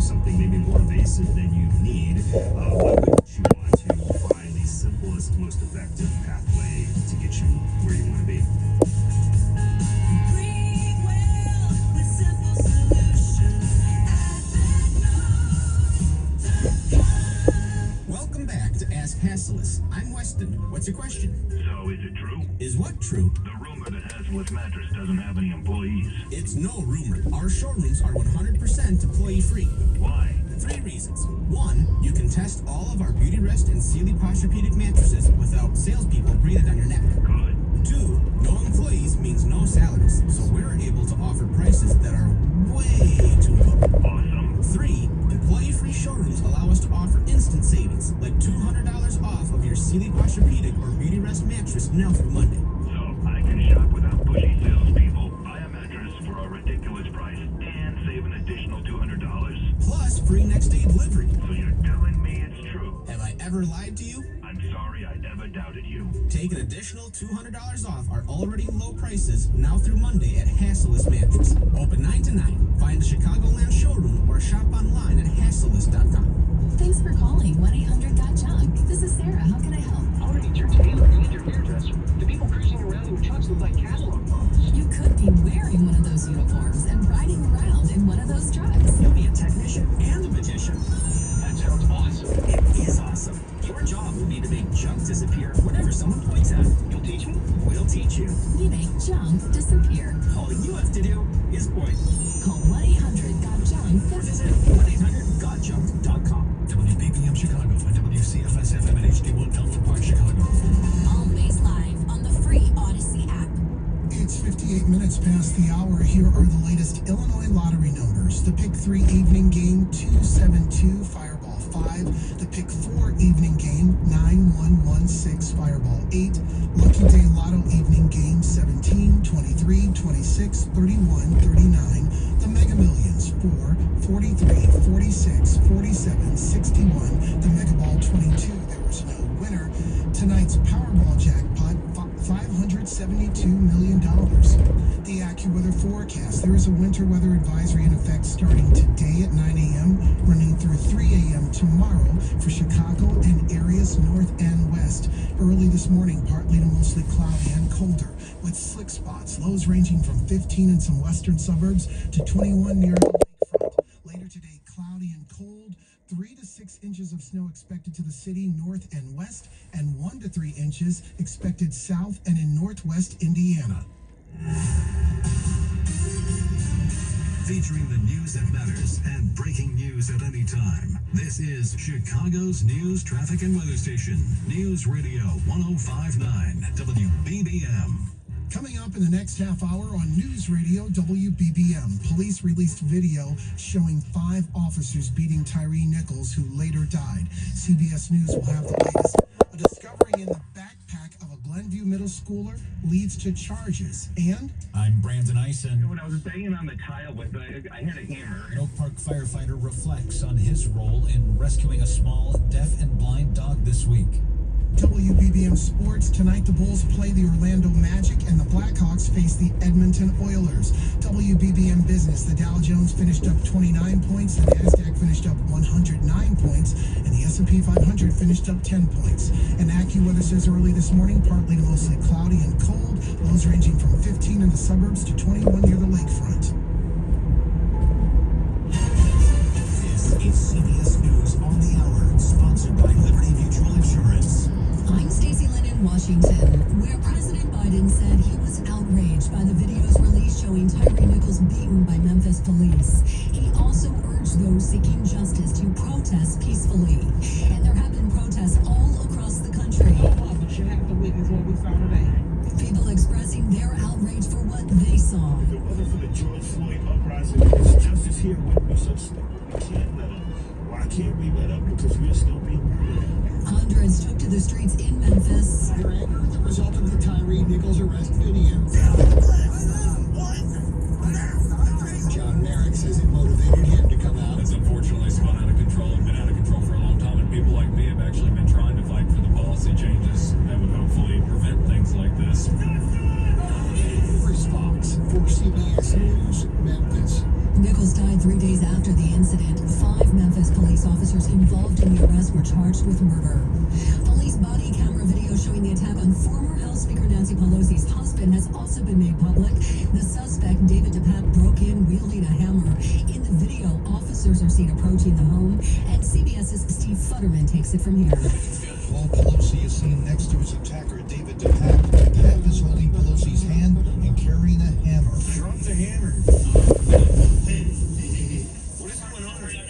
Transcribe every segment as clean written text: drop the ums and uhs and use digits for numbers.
something maybe more invasive than you need, why wouldn't you want to find the simplest, most effective pathway to get you where you want to be? Welcome back to Ask Hassellus. I'm Weston. What's your question? So, is it true? Is what true? The rumor that Hassellus Mattress doesn't have any employees. It's no rumor. Our showrooms are 100% employee-free. Why? 3 reasons. 1, you can test all of our Beautyrest and Sealy Posturepedic mattresses without salespeople breathing on your neck. Good. 2, no employees means no salaries, so we're able to offer prices that are way too low. Awesome. 3, employee-free showrooms allow us to offer instant savings, like $200 off of your Sealy Posturepedic or Beautyrest mattress now through Monday. So, I can shop without pushy salespeople, buy a mattress for a ridiculous price, and save an additional $200. Plus, free next-day delivery. So you're telling me it's true? Have I ever lied to you? I'm sorry I ever doubted you. Take an additional $200 off our already low prices now through Monday at Hassellus Mattress. Open 9 to 9. Find the Chicagoland showroom or shop online at hassellus.com. Thanks for calling 1-800-GOT-JUNK. This is Sarah. How can I help? I want to meet your tailor and your hairdresser. The people cruising around in trucks look like catalog models. You could be wearing one of those uniforms and riding around in one of those trucks. You'll be a technician and a magician. That sounds awesome. It is awesome. Your job will be to make junk disappear whenever someone points at it. You'll teach me? We'll teach you. We make junk disappear. All you have to do is point. Call 1-800-GOT-JUNK Or visit 1-800-GOTJUNK.com. WBBM Chicago and WCFS FM and HD1 Elmwood Park, Chicago. Always live on the free Odyssey app. It's 58 minutes past the hour. Here are the latest Illinois lottery numbers. The Pick 3 evening game, 272, Fireball 5. The Pick 4 evening game, 9116, Fireball 8. Lucky Day Lotto evening game, 17, 23, 26, 31, 39. The Mega Millions, 4, 43, 46, 47, 61. The Mega Ball 22, there was no winner. Tonight's Powerball jackpot, $572 million. The AccuWeather forecast. There is a winter weather advisory in effect starting today at 9 a.m., running through 3 a.m. tomorrow for Chicago and areas north and west. Early this morning, partly to mostly cloudy and colder, with slick spots. Lows ranging from 15 in some western suburbs to 21 near the lakefront. Later today, cloudy and cold. 3 to 6 inches of snow expected to the city north and west, and 1 to 3 inches expected south and in northwest Indiana. Featuring the news that matters and breaking news at any time. This is Chicago's news, traffic, and weather station. News Radio 105.9 WBBM. Coming up in the next half hour on News Radio WBBM, police released video showing 5 officers beating Tyree Nichols, who later died. CBS News will have the latest. A discovery in the backpack of a Glenview middle schooler leads to charges. And I'm Brandon Eisen. When I was banging on the tile with I had a hammer. An Oak Park firefighter reflects on his role in rescuing a small, deaf and blind dog this week. WBBM Sports. Tonight, the Bulls play the Orlando Magic and the Blackhawks face the Edmonton Oilers. WBBM Business. The Dow Jones finished up 29 points, the NASDAQ finished up 109 points, and the S&P 500 finished up 10 points. And AccuWeather says early this morning, partly to mostly cloudy and cold, lows ranging from 15 in the suburbs to 21 near the lakefront. This is CBS News on the Hour, sponsored by Liberty Mutual Insurance. I'm Stacey Lynn in Washington, where President Biden said he was outraged by the videos released showing Tyree Nichols beaten by Memphis police. He also urged those seeking justice to protest peacefully. And there have been protests all across the country. You should have to witness what we saw today. People expressing their outrage for what they saw. If it wasn't for the George Floyd uprising, this justice here wouldn't be so slow. We can't let up. Why can't we let up? Because we're still being murdered. Hundreds took to the streets in Memphis. Their anger the result of the Tyree Nichols arrest video. John Merrick says it motivated him to come out. It's unfortunately spun out of control and been out of control for a long time, and people like me have actually been trying to fight for the policy changes that would hopefully prevent things like this. Chris Fox for CBS CBS News, Memphis. Nichols died 3 days after the incident. 5 Memphis police officers involved in the arrest were charged with murder. Police body camera video showing the attack on former House Speaker Nancy Pelosi's husband has also been made public. The suspect, David DePape, broke in wielding a hammer. In the video, officers are seen approaching the home, and CBS's Steve Futterman takes it from here. Paul Pelosi is seen next to his attacker, David DePape. DePape is holding Pelosi's hand and carrying a hammer. Drop the hammer. What is going on right now?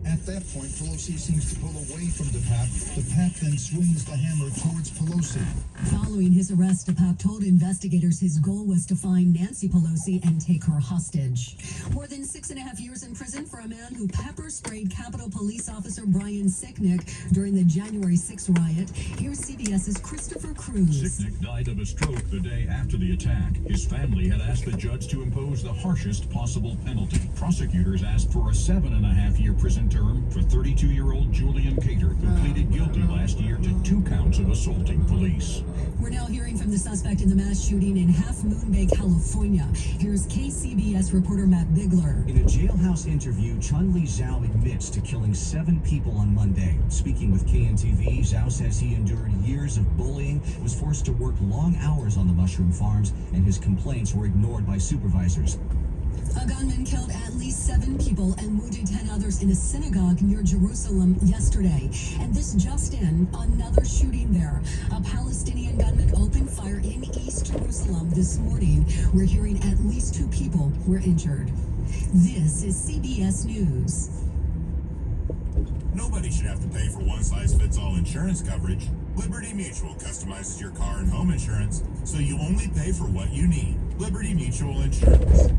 At that point, Pelosi seems to pull away from DePape. DePape then swings the hammer towards Pelosi. Following his arrest, DePape told investigators his goal was to find Nancy Pelosi and take her hostage. More than 6.5 years in prison for a man who pepper-sprayed Capitol Police Officer Brian Sicknick during the January 6th riot. Here's CBS's Christopher Cruz. Sicknick died of a stroke the day after the attack. His family had asked the judge to impose the harshest possible penalty. Prosecutors asked for a 7.5-year prison term for 32-year-old Julian Cater, who pleaded guilty last year to 2 counts of assaulting police. We're now hearing from the suspect in the mass shooting in Half Moon Bay, California. Here's KCBS reporter Matt Bigler. In a jailhouse interview, Chun-Li Zhao admits to killing 7 people on Monday. Speaking with KNTV, Zhao says he endured years of bullying, was forced to work long hours on the mushroom farms, and his complaints were ignored by supervisors. A gunman killed at least 7 people and wounded 10 others in a synagogue near Jerusalem yesterday. And this just in, another shooting there. A Palestinian gunman opened fire in East Jerusalem this morning. We're hearing at least 2 people were injured. This is CBS News. Nobody should have to pay for one-size-fits-all insurance coverage. Liberty Mutual customizes your car and home insurance, so you only pay for what you need. Liberty Mutual Insurance.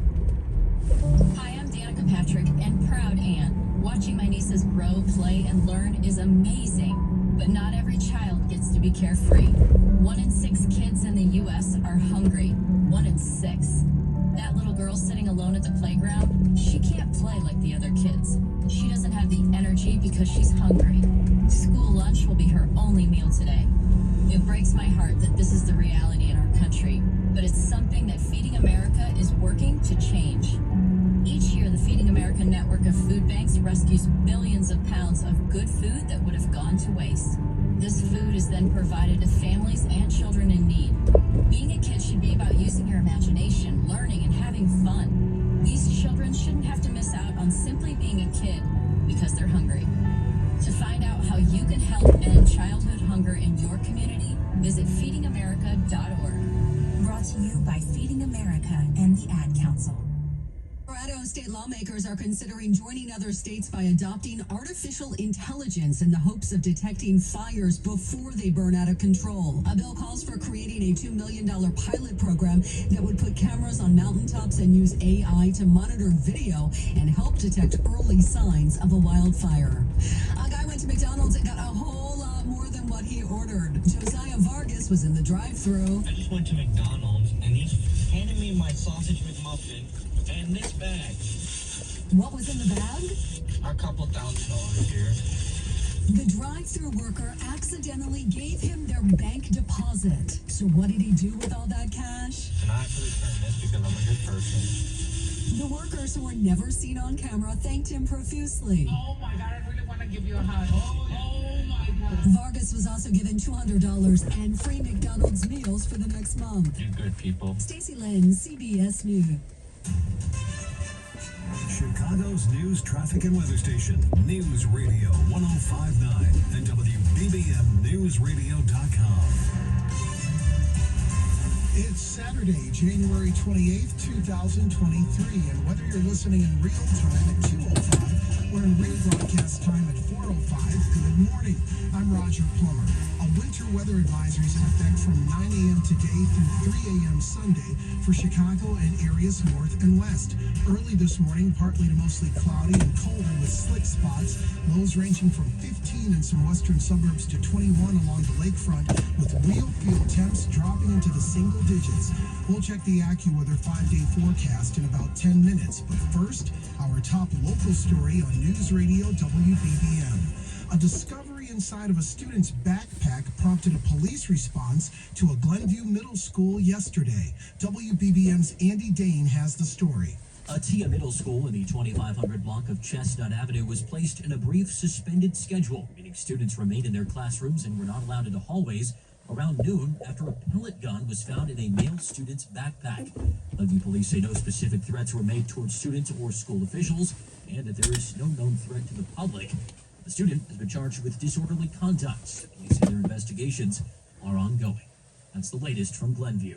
Hi, I'm Danica Patrick, and proud Ann. Watching my nieces grow, play, and learn is amazing, but not every child gets to be carefree. 1 in 6 kids in the U.S. are hungry. 1 in 6. That little girl sitting alone at the playground, she can't play like the other kids. She doesn't have the energy because she's hungry. School lunch will be her only meal today. It breaks my heart that this is the reality in our country, but it's something that Feeding America is working to change. Each year, the Feeding America network of food banks rescues billions of pounds of good food that would have gone to waste. This food is then provided to families and children in need. Being a kid should be about using your imagination, learning, and having fun. These children shouldn't have to miss out on simply being a kid because they're hungry. To find out how you can help end childhood hunger in your community, visit feedingamerica.org. Brought to you by Feeding America and the Ad Council. Colorado state lawmakers are considering joining other states by adopting artificial intelligence in the hopes of detecting fires before they burn out of control. A bill calls for creating a $2 million pilot program that would put cameras on mountaintops and use AI to monitor video and help detect early signs of a wildfire. A guy went to McDonald's and got a whole lot more than what he ordered. Josiah Vargas was in the drive-thru. I just went to McDonald's and he's handed me my sausage McMuffin and this bag. What was in the bag? A couple $1,000 here. The drive-thru worker accidentally gave him their bank deposit. So what did he do with all that cash? And I have to return this because I'm a good person. The workers, who were never seen on camera, thanked him profusely. Oh my God, I really want to give you a hug. Oh my God. Vargas was also given $200 and free McDonald's meals for the next month. You good people. Stacey Lynn, CBS News. Chicago's news, traffic, and weather station, News Radio 105.9 and WBBMNewsRadio.com. It's Saturday, January 28th, 2023, and whether you're listening in real time at 2:05 or in rebroadcast time at 4:05, good morning. I'm Roger Plummer. A winter weather advisory is in effect from 9 a.m. today through 3 a.m. Sunday for Chicago and areas north and west. Early this morning, partly to mostly cloudy and colder with slick spots. Lows ranging from 15 in some western suburbs to 21 along the lakefront, with real field temps dropping into the single digits. We'll check the AccuWeather 5-day forecast in about 10 minutes. But first, our top local story on News Radio WBBM. A discovery story inside of a student's backpack prompted a police response to a Glenview middle school yesterday. WBBM's Andy Dane has the story. A TIA middle school in the 2500 block of Chestnut Avenue was placed in a brief suspended schedule, meaning students remained in their classrooms and were not allowed into hallways around noon after a pellet gun was found in a male student's backpack. Glenview police say no specific threats were made towards students or school officials and that there is no known threat to the public. The student has been charged with disorderly conduct. Police say their investigations are ongoing. That's the latest from Glenview.